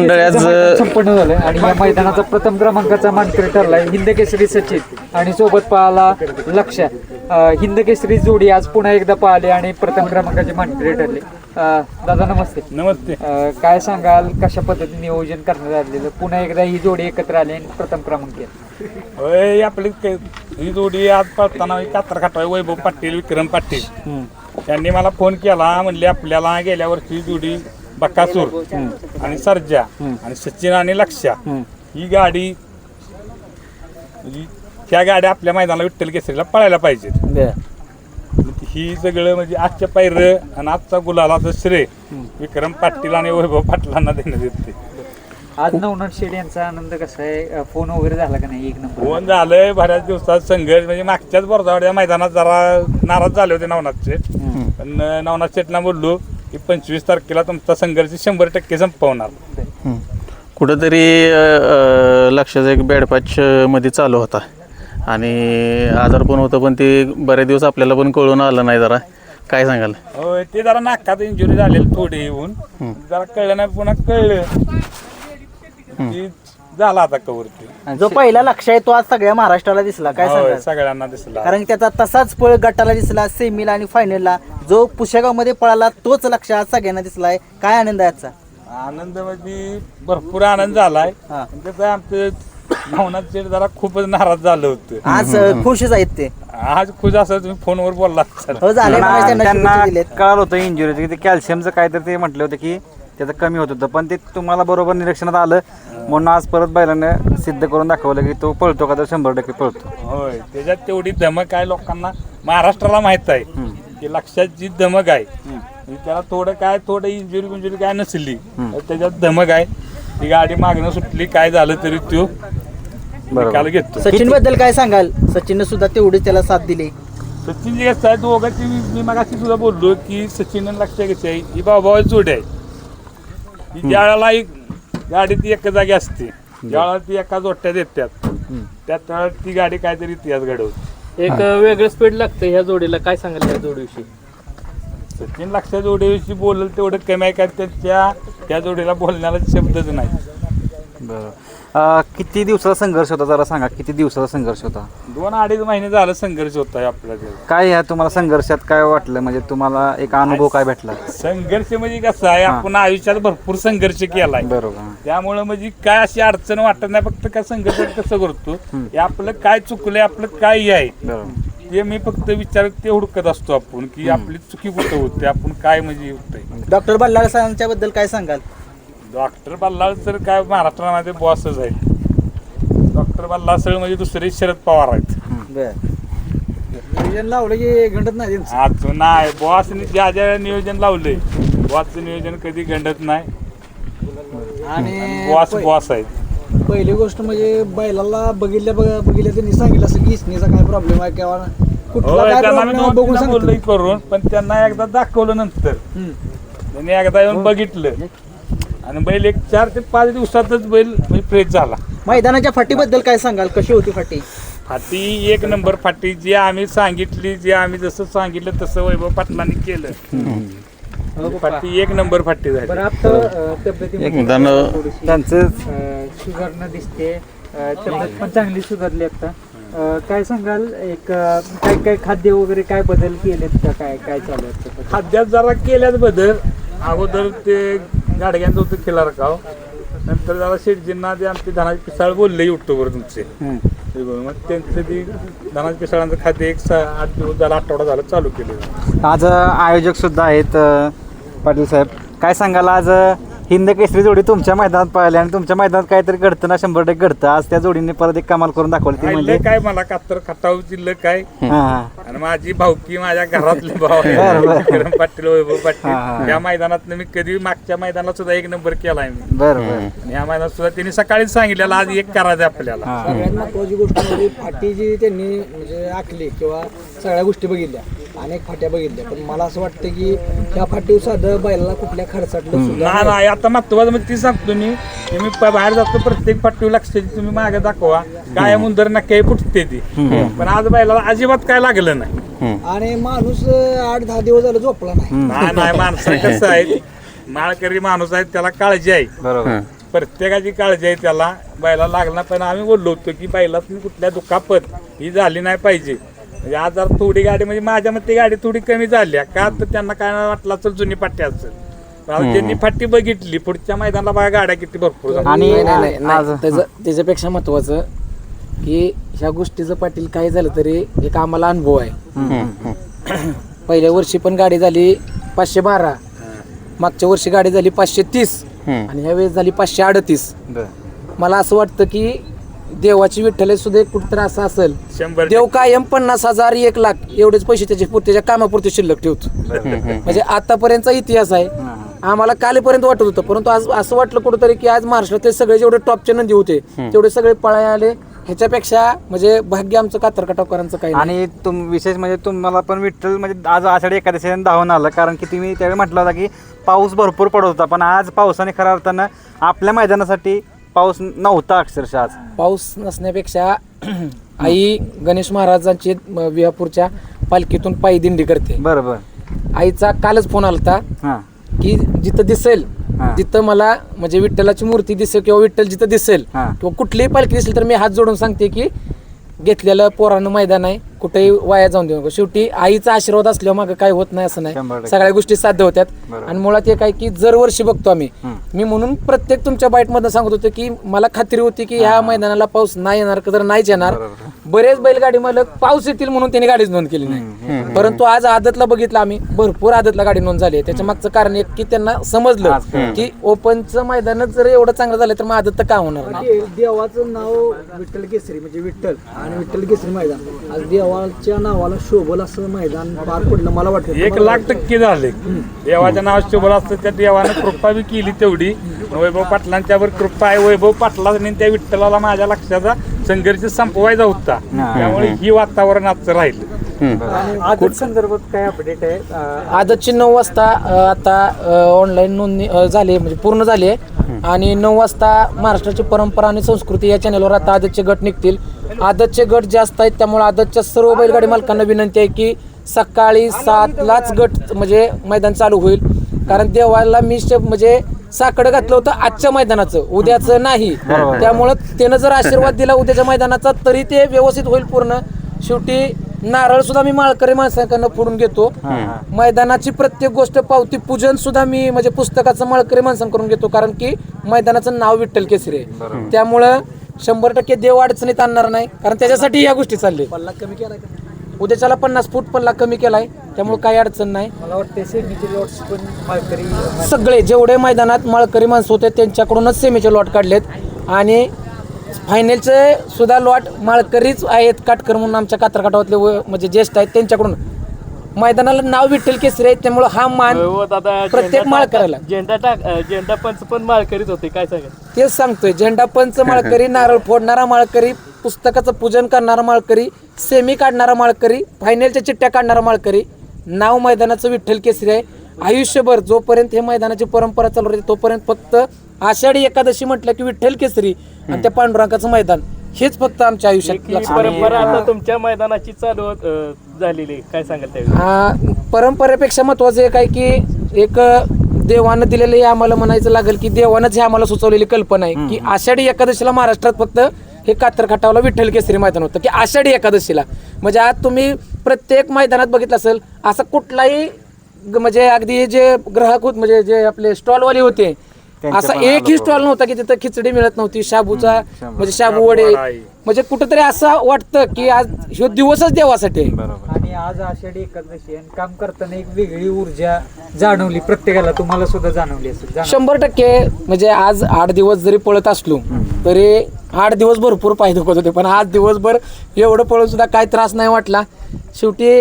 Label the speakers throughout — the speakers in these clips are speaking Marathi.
Speaker 1: संपन्न झालं आणि या मैदानाचा प्रथम क्रमांकाचा मानकरी ठरलाय हिंद केसरी सचिन आणि सोबत पाहला लक्ष. हिंद केसरी जोडी आज पुन्हा एकदा पाहिले आणि प्रथम क्रमांकाचे मानकरी ठरले. दादा नमस्ते.
Speaker 2: नमस्ते.
Speaker 1: काय सांगाल कशा पद्धतीने नियोजन करण्यात आलेलं, पुन्हा एकदा ही जोडी एकत्र आली आणि प्रथम क्रमांक
Speaker 2: होय आपली ही जोडी आज पळताना कातर खाटवाय वैभव पाटील विक्रम पाटील त्यांनी मला फोन केला. म्हणले आपल्याला गेल्या वर्षी जोडी बकासूर आणि सर्जा आणि सचिन आणि लक्षा ही गाडी म्हणजे ह्या गाड्या आपल्या मैदानाला विठ्ठल केसरीला पळायला पाहिजेत. ही सगळं म्हणजे आजच्या पायर आणि आजचा गुलालाचं श्रेय विक्रम पाटील आणि वैभव पाटलांना देण्यात येते.
Speaker 1: आज नवनाथ शेड यांचा आनंद कसा आहे, फोन वगैरे झाला का नाही? एक नंबर
Speaker 2: फोन झालंय. बऱ्याच दिवसात संघर्ष म्हणजे मागच्याच बोरजावाड्या मैदानात जरा नाराज झाले होते नवनाथ शेठ, पण नवनाथ शेठला बोललो की 25 तारखेला तुमचा संघर्ष 100% संपवणार.
Speaker 3: कुठंतरी लक्षाचा एक बॅडपॅच मध्ये चालू होता आणि आजार पण होतं, पण ते बरेच दिवस आपल्याला पण कळून आलं नाही. जरा काय सांगाल?
Speaker 2: होय ते जरा नाकात इंजुरी झालेली थोडी येऊन जरा कळलं नाही, पुन्हा कळलं की झाला आता कवरती.
Speaker 4: जो पहिला लक्ष आहे तो आज सगळ्या महाराष्ट्राला दिसला. काय सांगाल?
Speaker 2: सगळ्यांना दिसला,
Speaker 4: कारण त्याचा तसाच पळ गटाला दिसला, सेमीला आणि फायनलला जो पुशेगाव मध्ये पळाला तोच लक्ष आज सगळ्यांना दिसलाय. काय आनंद आहे आजचा?
Speaker 2: आनंद म्हणजे भरपूर आनंद झालाय. त्याचं आमचं नवनाथ शेठ जरा खूपच नाराज झालं होतं.
Speaker 4: आज खुशच आहेत ते.
Speaker 2: आज खुश असं तुम्ही फोनवर बोलला.
Speaker 4: हो झाले.
Speaker 5: त्यांना कळालं होतं इंजुरी की कॅल्शियमचं काय तर ते म्हटलं होतं की त्याचं कमी होत होतं, पण ते तुम्हाला बरोबर निरीक्षणात आलं म्हणून आज परत बैलानं सिद्ध करून दाखवलं की तो पळतो का तर 100% पळतो.
Speaker 2: होय त्याच्यात तेवढी धमक आहे, लोकांना महाराष्ट्राला माहित आहे की लक्षात जी धमक आहे त्याला थोडं इंजुरी काय नसली त्याच्यात धमक आहे. ती गाडी मागणं सुटली काय झालं तरी तो निकाल घेतो.
Speaker 4: सचिन बद्दल काय सांगाल? सचिनने सुद्धा तेवढीच त्याला साथ दिली.
Speaker 2: सचिन जे कसं आहे दोघांची मी मगाशी सुद्धा बोललो की सचिन लक्ष कशी आहे ही भाऊ जोडी आहे. ही ज्या वेळेला एक गाडी ती एका जागी असते, ज्या वेळेला ती एका जोट्यात येतात त्यात ती गाडी काहीतरी इतिहास घडवते.
Speaker 6: एक वेगळं स्पीड लागतं ह्या जोडीला. काय सांगाल ह्या जोडीविषयी?
Speaker 2: सचिन लक्ष्या जोडीविषयी बोलल तेवढं कमी आहे का त्या जोडीला बोलण्याला शब्दच नाही.
Speaker 5: बरं. किती दिवसाचा संघर्ष होता जरा सांगा? किती दिवसाचा संघर्ष होता?
Speaker 2: 2-2.5 महिने झालं संघर्ष होता आपल्याकडे.
Speaker 5: काय ह्या तुम्हाला संघर्षात काय वाटलं, म्हणजे तुम्हाला एक अनुभव काय भेटला?
Speaker 2: संघर्ष म्हणजे कसं आहे, आपण आयुष्यात भरपूर संघर्ष केलाय.
Speaker 5: बरोबर.
Speaker 2: त्यामुळे म्हणजे काय अशी अडचण वाटत नाही. फक्त काय संघर्ष कसं करतो हे आपलं काय चुकलंय, आपलं काय आहे ते मी फक्त ते हुडकत असतो आपण की आपली चुकी कुठं होते, आपण काय म्हणजे होतंय.
Speaker 4: डॉक्टर बल्लाळ सरांच्या बद्दल काय सांगाल?
Speaker 2: डॉक्टर बल्लाळ सर काय महाराष्ट्रामध्ये बॉसच आहेत. डॉक्टर बल्लाळ सर म्हणजे दुसरे शरद पवार आहेत.
Speaker 4: नियोजन लावलं की घडत नाही.
Speaker 2: अजून नाही बॉसने ज्या नियोजन लावलंय बॉसचं नियोजन कधी घडत नाही आणि बॉस आहेत.
Speaker 7: पहिली गोष्ट म्हणजे बैलाला बघितल्या त्यांनी सांगितलं असं की इसनीचा काय प्रॉब्लेम आहे किंवा
Speaker 2: त्यांना बोललोय करून, पण त्यांना एकदा दाखवलं नंतर त्यांनी एकदा येऊन बघितलं आणि बैल एक 4 ते 5 दिवसातच बैल फ्रेश झाला.
Speaker 4: मैदानाच्या फाटीबद्दल काय सांगाल? कशी होती फाटी?
Speaker 2: फाटी 1 नंबर फाटी. जी आम्ही सांगितली, जे आम्ही जसं सांगितलं तसं वैभव पाटलांनी केलं. फाटी 1 नंबर फाटी झाली.
Speaker 1: त्यांचं सुधारणा दिसते, तब्येत पण चांगली सुधारली. आता काय सांगाल, एक काय खाद्य वगैरे काय बदल केलेत का? काय चालू आहे
Speaker 2: खाद्यात जरा केल्यात बदल. अगोदर ते गाडग्यांचं होतं खिलार गाव, नंतर जरा शेटजींना ते आमचे धनाजी पिसाळ बोलले युट्यूबवर तुमचे, मग त्यांचं ती धनाजी पिसाळांचं खाद्य 8 दिवस झाला, आठवडा झाला चालू केलं.
Speaker 5: आज आयोजक सुद्धा आहेत पाटील साहेब. काय सांगाल, आज हिंद केसरी जोडी तुमच्या मैदानात पाहिली आणि तुमच्या मैदानात काहीतरी घडतं ना, 100% घडतं. आज त्या जोडीने परत एक कमाल करून दाखवली. ती म्हणजे
Speaker 2: काय मला कातर खटाव जिल्ह काय आणि माझी भाऊकी माझ्या घरातले भाऊ विक्रम पाटील वैभव पाटील. या मैदानात मी कधी मागच्या मैदानात सुद्धा 1 नंबर केलाय मी.
Speaker 5: बरोबर.
Speaker 2: या मैदानात सुद्धा त्यांनी सकाळीच सांगितलेलं आज 1 करायचं आपल्याला.
Speaker 7: सगळ्यात महत्वाची गोष्ट म्हणजे फाटी जी त्यांनी म्हणजे आखली किंवा सगळ्या गोष्टी बघितल्या, अनेक फाट्या बघितल्या, पण मला असं वाटतं की त्या फाटीवर साधं बैलाला कुठल्या खर्चातलं सुद्धा
Speaker 2: नाही. आता महत्वाचं म्हणजे ती सांगतो मी बाहेर जातो प्रत्येक फाटीवर लक्षाची तुम्ही मागे दाखवा काय मुंदर नक्की फुटते ती, पण आज बैलाला अजिबात काय लागलं नाही.
Speaker 7: आणि माणूस 8-10 दिवस झालं झोपला नाही.
Speaker 2: नाही माणसं कसं आहे, माळकरी माणूस आहे, त्याला काळजी आहे.
Speaker 5: बरोबर.
Speaker 2: प्रत्येकाची काळजी आहे त्याला, बैला लागला. पण आम्ही बोललो होतो की बैलाच कुठल्या दुखापत ही झाली नाही पाहिजे. म्हणजे आज जर थोडी गाडी, म्हणजे माझ्या मते गाडी थोडी कमी झाली का, तर त्यांना काय वाटलं असेल जुनी फाटी असेल. पण त्यांनी फाटी बघितली, पुढच्या मैदानाला बघा गाड्या किती भरपूर झाल्या.
Speaker 5: आणि
Speaker 7: त्याच्यापेक्षा महत्वाचं की ह्या गोष्टीचं पाटील काय झालं तरी एक आम्हाला अनुभव आहे. पहिल्या वर्षी पण गाडी झाली 512, मागच्या वर्षी गाडी झाली 530 आणि ह्या वेळेस झाली 538. मला असं वाटतं की देवाची विठ्ठल सुद्धा कुठतरी असं असेल,
Speaker 2: 100
Speaker 7: देव कायम 50,000 1,00,000 एवढेच पैसे त्याच्या कामापुरते शिल्लक ठेवतो. म्हणजे आतापर्यंतचा इतिहास आहे. आम्हाला कालपर्यंत वाटत होतं, परंतु आज असं वाटलं कुठंतरी की आज महाराष्ट्रातले सगळे जेवढे टॉपचे नंदी होते तेवढे सगळे पळाय आले. ह्याच्यापेक्षा म्हणजे भाग्य आमचं कातरकाटावकरांचं काही नाही.
Speaker 5: आणि विशेष म्हणजे तुम्हाला पण विठ्ठल म्हणजे आज आषाढी एकादशीने धावून आलं, कारण की तुम्ही त्यावेळी म्हटलं होता की पाऊस भरपूर पडत होता, पण आज पावसाने खऱ्या अर्थानं आपल्या मैदानासाठी पाऊस नव्हता अक्षरशः. आज
Speaker 7: पाऊस नसण्यापेक्षा आई गणेश महाराजांची विहापूरच्या पालखीतून पायी दिंडी करते.
Speaker 5: बरोबर.
Speaker 7: आईचा कालच फोन आलता
Speaker 5: हां
Speaker 7: की जिथं दिसेल जिथं मला म्हणजे विठ्ठलाची मूर्ती दिसेल किंवा विठ्ठल जिथं दिसेल किंवा कुठलीही पालखी दिसेल तर मी हात जोडून सांगते की घेतलेलं पोरानं मैदान आहे, कुठेही वाया जाऊन देऊ नको. शेवटी आईचा आशीर्वाद असल्यावर मागं काय होत नाही असं नाही,
Speaker 5: 100%
Speaker 7: सगळ्या गोष्टी साध्य होत्यात. आणि मुळात एक आहे की जर वर्षी बघतो आम्ही, मी म्हणून प्रत्येक तुमच्या बाईटमधनं सांगत होतो की मला खात्री होती की ह्या मैदानाला पाऊस नाही येणार, तर नाहीच येणार. बरेच बैलगाडी मालक पाऊस येतील म्हणून त्यांनी गाडीच नोंद केली नाही, परंतु आज आदतला बघितलं आम्ही, भरपूर आदतला गाडी नोंद झाली. त्याच्या मागचं कारण एक की त्यांना समजलं की ओपनचं मैदानच जर एवढं चांगलं झालं तर मग आदत तर का होणार नाही.
Speaker 8: देवाचं नाव विठ्ठल केसरी म्हणजे विठ्ठल आणि विठ्ठल केसरी मैदान आज देवाच्या नावाला शोभल असं मैदान पार पडलं मला वाटतं.
Speaker 2: 1,00,000% झाले. देवाच्या नावात शोभल असतं, त्या देवानं कृपा बी केली तेवढी. वैभव पाटलांच्यावर कृपा आहे. वैभव पाटलांनी त्या विठ्ठलाला माझ्या लक्षाचा संघर्ष संपवायचा होता, त्यामुळे ही वातावरण आजचं राहिलं.
Speaker 1: आदत संदर्भात काय अपडेट आहे?
Speaker 7: आदतची 9 वाजता आता ऑनलाईन नोंदणी झाली, म्हणजे पूर्ण झाली आहे. आणि 9 वाजता महाराष्ट्राची परंपरा आणि संस्कृती या चॅनलवर आता आदतचे गट निघतील. आदतचे गट जास्त आहेत, त्यामुळे आदतच्या सर्व बैलगाडी मालकांना विनंती आहे की सकाळी 7लाच गट म्हणजे मैदान चालू होईल. कारण देवाला मी म्हणजे साकडं घातलं होतं आजच्या मैदानाचं, उद्याचं नाही. त्यामुळं त्यानं जर आशीर्वाद दिला उद्याच्या मैदानाचा तरी ते व्यवस्थित होईल पूर्ण. शेवटी नारळ सुद्धा मी माळकरी माणसांकडनं फोडून घेतो. मैदानाची प्रत्येक गोष्ट पावती पूजन सुद्धा मी म्हणजे पुस्तकाचं माळकरी माणसांकडून घेतो, कारण की मैदानाचं नाव विठ्ठल केसरी आहे. त्यामुळं 100% देव अडचणीत आणणार नाही, कारण त्याच्यासाठी या गोष्टी चालल्या.
Speaker 8: पल्ला कमी केला का?
Speaker 7: उद्याच्याला 50 फूट पल्ला कमी केलाय, त्यामुळे काही अडचण नाही.
Speaker 1: मला वाटतं सेमीचे लॉट्स पण माळकरी
Speaker 7: सगळे जेवढे मैदानात माळकरी माणसं होते त्यांच्याकडूनच सेमीचे लॉट काढलेत. आणि फायनलचे सुद्धा लॉट माळकरीच आहेत. काटकर म्हणून आमच्या कातरकाटावातले म्हणजे ज्येष्ठ आहेत त्यांच्याकडून. मैदानाला नाव विठ्ठल केसरी आहे, त्यामुळे हा मान प्रत्येक माळकऱ्याला.
Speaker 6: झेंडा पंच पण माळकरीच होते, काय सांगा?
Speaker 7: तेच सांगतोय, झेंडा पंच माळकरी, नारळ फोडणारा माळकरी, पुस्तकाचं पूजन करणारा माळकरी, सेमी काढणारा माळकरी, फायनलच्या चिठ्ठ्या काढणारा माळकरी. नाव मैदानाचं विठ्ठल केसरी आहे. आयुष्यभर जोपर्यंत हे मैदानाची परंपरा चालू राहते तोपर्यंत फक्त आषाढी एकादशी म्हटलं की विठ्ठल केसरी आणि त्या पांडुरंगाचं मैदान हेच फक्त आमच्या आयुष्यात लक्षात.
Speaker 6: परंपरा आता तुमच्या मैदानाची चालू झालेली, काय सांगाल त्यावेळी?
Speaker 7: परंपरेपेक्षा महत्वाचं एक आहे की एक देवानं दिलेलं हे आम्हाला म्हणायचं लागेल की देवानंच हे आम्हाला सुचवलेली कल्पना आहे की आषाढी एकादशीला महाराष्ट्रात फक्त हे कातरखाटावला विठ्ठल केसरी मैदान होतं की आषाढी एकादशीला. म्हणजे आज तुम्ही प्रत्येक मैदानात बघितलं असेल असं कुठलाही म्हणजे अगदी जे ग्राहक होत म्हणजे जे आपले स्टॉलवाले होते असा एकही स्टॉल नव्हता की तिथं खिचडी मिळत नव्हती, शाबूचा म्हणजे शाबू वडे. म्हणजे कुठंतरी असं वाटतं की आज ह्यो दिवसच देवासाठी आहे.
Speaker 1: आणि आज आषाढी एकादशी आणि काम करताना एक वेगळी ऊर्जा जाणवली प्रत्येकाला, तुम्हाला सुद्धा जाणवली असेल?
Speaker 7: 100% म्हणजे आज 8 दिवस जरी पळत असलो तरी 8 दिवस भरपूर पाय दुखत होते, पण आज दिवसभर एवढं पळून सुद्धा काय त्रास नाही वाटला. शेवटी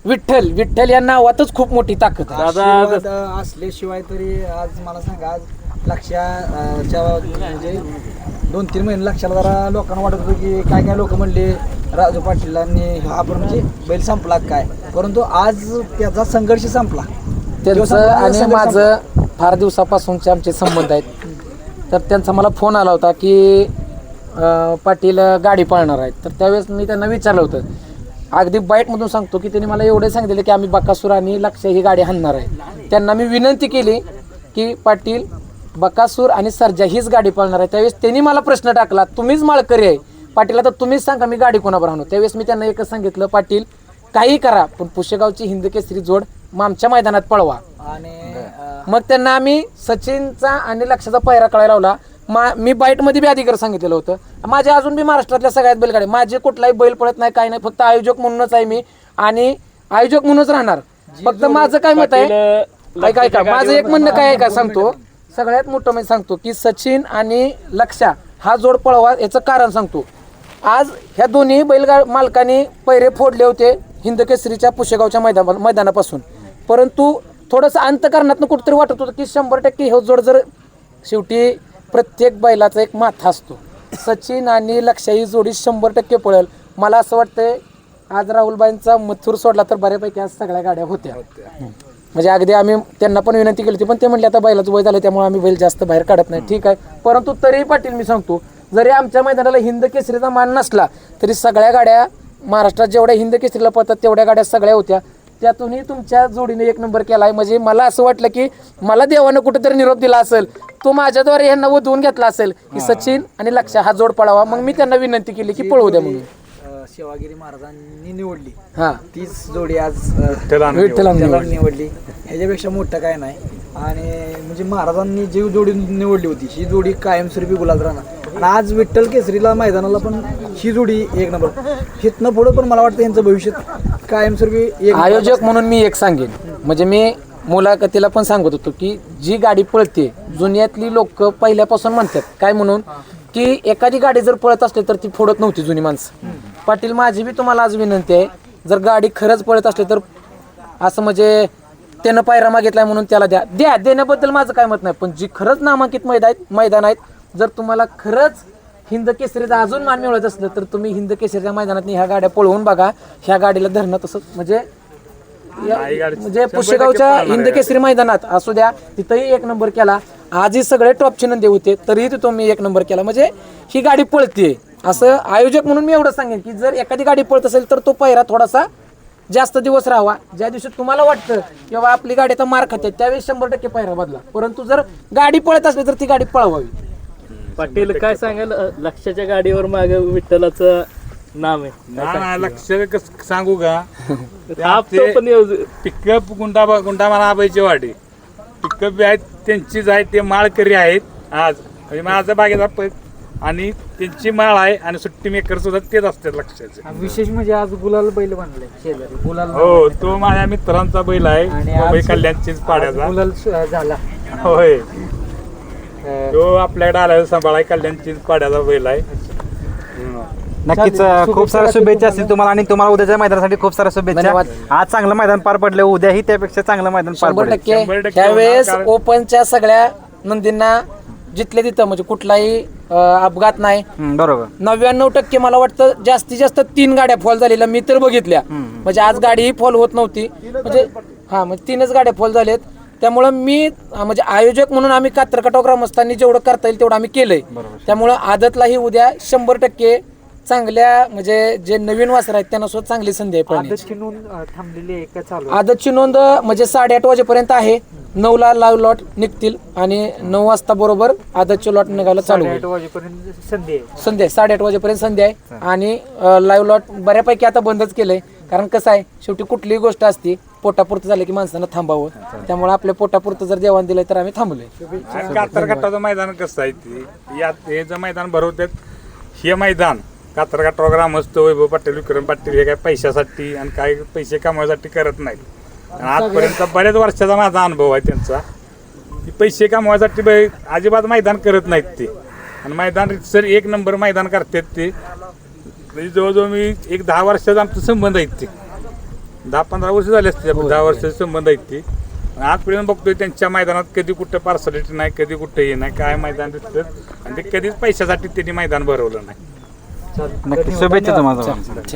Speaker 7: विठ्ठल या नावातच खूप मोठी ताकद आहे.
Speaker 8: आशीर्वाद असल्याशिवाय तरी आज मला सांगा, आज लक्षाच्या म्हणजे 2-3 महिने लक्षाला जरा लोकांना वाटत होतं की काय लोक म्हणले राजू पाटीलांनी हा आपण म्हणजे बैल संपला काय, परंतु आज त्याचा संघर्ष संपला.
Speaker 7: त्यांचं आणि माझं फार दिवसापासूनचे आमचे संबंध आहेत. तर त्यांचा मला फोन आला होता की पाटील गाडी पळणार आहेत. तर त्यावेळेस मी त्यांना विचारलं होतं, अगदी बाईटमधून सांगतो की त्यांनी मला एवढे सांगितले की आम्ही बकासूर आणि लक्ष ही गाडी हाणणार आहे. त्यांना मी विनंती केली की पाटील बकासूर आणि सर्जा हीच गाडी पळणार आहे. त्यावेळेस त्यांनी मला प्रश्न टाकला, तुम्हीच माळकरी आहे पाटील, आता तुम्हीच सांगा मी गाडी कोणावर आणू. त्यावेळेस मी त्यांना एकच सांगितलं, पाटील काही करा पण पुशेगावची हिंद केसरी जोड आमच्या मैदानात पळवा.
Speaker 8: आणि
Speaker 7: मग त्यांना आम्ही सचिनचा आणि लक्षाचा पहिरा कळायला लावला. मी बाईटमध्ये बी अधिकार सांगितलेलं होतं. माझ्या अजून बी महाराष्ट्रातल्या सगळ्यात बैलगाडी, माझे कुठलाही बैल पळत नाही, काही नाही, फक्त आयोजक म्हणूनच आहे मी आणि आयोजक म्हणूनच राहणार. फक्त माझं काय मत आहे, काय माझं एक म्हणणं काय आहे का सांगतो, सगळ्यात मोठं मी सांगतो की सचिन आणि लक्षा हा जोड पळवा. याचं कारण सांगतो, आज ह्या दोन्ही मालकांनी पैरे फोडले होते हिंद केसरीच्या पुशेगावच्या मैदानापासून, परंतु थोडंसं अंतकरणातनं कुठंतरी वाटत होतं की 100% हे जोड जर, शेवटी प्रत्येक बैलाचा एक माथा असतो. सचिन आणि लक्षा ही जोडी 100% पळेल. मला असं वाटतंय आज राहुलबाईंचा मथुर सोडला तर बऱ्यापैकी आज सगळ्या गाड्या होत्या. म्हणजे अगदी आम्ही त्यांना पण विनंती केली होती, पण ते म्हणले आता बैलाचं वय झालं त्यामुळे आम्ही बैल जास्त बाहेर काढत नाही. ठीक आहे, परंतु तरी पाटील मी सांगतो, जरी आमच्या मैदानाला हिंद केसरीचा मान नसला तरी सगळ्या गाड्या महाराष्ट्रात जेवढ्या हिंद केसरीला पळतात तेवढ्या गाड्या सगळ्या होत्या. त्यातूनही तुमच्या जोडीने एक नंबर केला आहे. म्हणजे मला असं वाटलं की मला देवानं कुठेतरी निरोप दिला असेल, तो माझ्याद्वारे यांना वधवून घेतला असेल की सचिन आणि लक्षा हा जोड पळावा. मग मी त्यांना विनंती केली की पळवू द्या म्हणून.
Speaker 8: शिवागिरी महाराजांनी निवडली
Speaker 7: हा,
Speaker 8: तीच जोडी आज
Speaker 7: विठ्ठलांनी
Speaker 8: विठ्ठलांनी निवडली. ह्याच्यापेक्षा मोठं काय नाही. आणि म्हणजे महाराजांनी जी जोडी निवडली होती ही जोडी कायमस्वरूपी गुलाल राहणार. आणि आज विठ्ठल केसरीला मैदानाला पण ही जोडी एक नंबर. हिथनं पुढं पण मला वाटतं यांचं भविष्य कायमस्वरूपी
Speaker 7: आयोजक म्हणून मी एक सांगेन, म्हणजे मी मुलाखतीला पण सांगत होतो की जी गाडी पळते, जुन्यातली लोक पहिल्यापासून म्हणतात काय म्हणून की एखादी गाडी जर पळत असली तर ती फोडत नव्हती जुनी माणसं. पाटील माझी बी तुम्हाला आज विनंती आहे, जर गाडी खरंच पळत असली तर असं म्हणजे त्यानं पायरा मागितलाय म्हणून त्याला द्या देण्याबद्दल माझं काय मत नाही. पण जी खरंच नामांकित मैदान आहेत, जर तुम्हाला खरंच हिंद केसरीचा अजून मान मिळत असलं तर तुम्ही हिंद केसरीच्या मैदानात ह्या गाड्या पळवून बघा. ह्या गाडीला धरणं तसं म्हणजे पुशेगावच्या हिंद केसरी मैदानात असू द्या, तिथंही एक नंबर केला. आजही सगळे टॉपचे नंदी होते तरीही तिथं मी एक नंबर केला. म्हणजे ही गाडी पळते. असं आयोजक म्हणून मी एवढं सांगेन की जर एखादी गाडी पळत असेल तर तो पहिरा थोडासा जास्त दिवस राहावा. ज्या दिवशी तुम्हाला वाटतं किंवा आपली गाडी आता मार खाते त्यावेळेस 100% पहिरा बदला, परंतु जर गाडी पळत असली तर ती गाडी पळवावी.
Speaker 6: पाटील काय सांगाल, लक्षाच्या गाडीवर मागे विठ्ठलाचं नाम आहे,
Speaker 2: ना लक्ष सांगू का,
Speaker 6: पण
Speaker 2: पिकअप गुंडा मला आबाईची वाडी पिकअप बी आहेत त्यांचीच आहे, ते माळकरी आहेत. आज म्हणजे माझा बागेचा आणि त्यांची माळ आहे आणि सुट्टी मेकर सुद्धा तेच असतात लक्षाचे.
Speaker 1: विशेष म्हणजे आज गुलाल बैल बांधले शेजारी, गुलाल
Speaker 2: हो तो माझ्या मित्रांचा बैल आहे,
Speaker 1: आणि
Speaker 2: मुंबई
Speaker 1: आज
Speaker 2: कल्याणचीच पाड्याचा.
Speaker 1: गुलाल झाला.
Speaker 2: होय, तो आपल्याकडे आला सांभाळाय कल्याणचीच पाड्याचा बैल आहे.
Speaker 5: नक्कीच खूप साऱ्या शुभेच्छा असतील तुम्हाला आणि तुम्हाला उद्याच्या मैदानासाठी खूप साऱ्या शुभेच्छा.
Speaker 7: धन्यवाद.
Speaker 5: आज चांगलं मैदान पार पडलं, उद्याही त्यापेक्षा चांगलं मैदान पार
Speaker 7: 100%
Speaker 5: पडेल.
Speaker 7: त्यावेळेस ओपनच्या सगळ्या नंदींना जिथले तिथं म्हणजे कुठलाही अपघात नाही.
Speaker 5: बरोबर.
Speaker 7: 99% मला वाटतं जास्तीत जास्त 3 गाड्या फॉल झालेल्या मी तर बघितल्या. म्हणजे आज गाडीही फॉल होत नव्हती. म्हणजे म्हणजे 3च गाड्या फॉल झाल्यात. त्यामुळं मी म्हणजे आयोजक म्हणून आम्ही कात्रकाटाव ग्रामस्थांनी जेवढं करता येईल तेवढं आम्ही केलंय. त्यामुळं आदतलाही उद्या 100% चांगल्या म्हणजे जे नवीन वासर आहेत त्यांना सुद्धा चांगली संधी आहे पळण्याची.
Speaker 1: आदतची नोंद थांबलेली आहे का चालू?
Speaker 7: आदतची नोंद म्हणजे 8:30 वाजेपर्यंत आहे. 9ला लाईव्ह लॉट निघतील आणि 9 वाजता बरोबर आदतचे लॉट निघायला चालू होईल.
Speaker 1: 8 वाजेपर्यंत संधी आहे.
Speaker 7: संधी आहे, 8:30 वाजेपर्यंत संधी आहे. आणि लाईव्ह लॉट बऱ्यापैकी आता बंदच केलंय. कारण कसं आहे, शेवटी कुठलीही गोष्ट असती पोटापुरतं झालं की माणसानं थांबावं. त्यामुळे आपल्या पोटापुरतं जर जेवण दिलंय तर आम्ही थांबलोय.
Speaker 2: कातरघाटाचं मैदान कसं आहे ते, यात हे जे मैदान भरवतात हे मैदान कातरघाटावर ग्रामस्थ वैभव पाटील विक्रम पाटील हे काय पैशासाठी आणि काय पैसे कमवायसाठी करत नाहीत. आणि आजपर्यंत बऱ्याच वर्षाचा माझा अनुभव आहे त्यांचा की पैसे कमवायसाठी अजिबात मैदान करत नाहीत ते. आणि मैदान सर एक नंबर मैदान करतात ते. म्हणजे जवळजवळ मी एक 10 वर्षाचा आमचा संबंध आहेत ते. 10-15 वर्ष झाले असते, 10 वर्षाचे संबंध आहेत ते. आजपर्यंत बघतोय त्यांच्या मैदानात कधी कुठं पार्सलिटी नाही, कधी कुठं हे नाही, काय मैदान दिसतं. आणि ते कधीच पैशासाठी त्यांनी मैदान भरवलं नाही.
Speaker 5: नक्की शुभेच्छा तुम्हाला.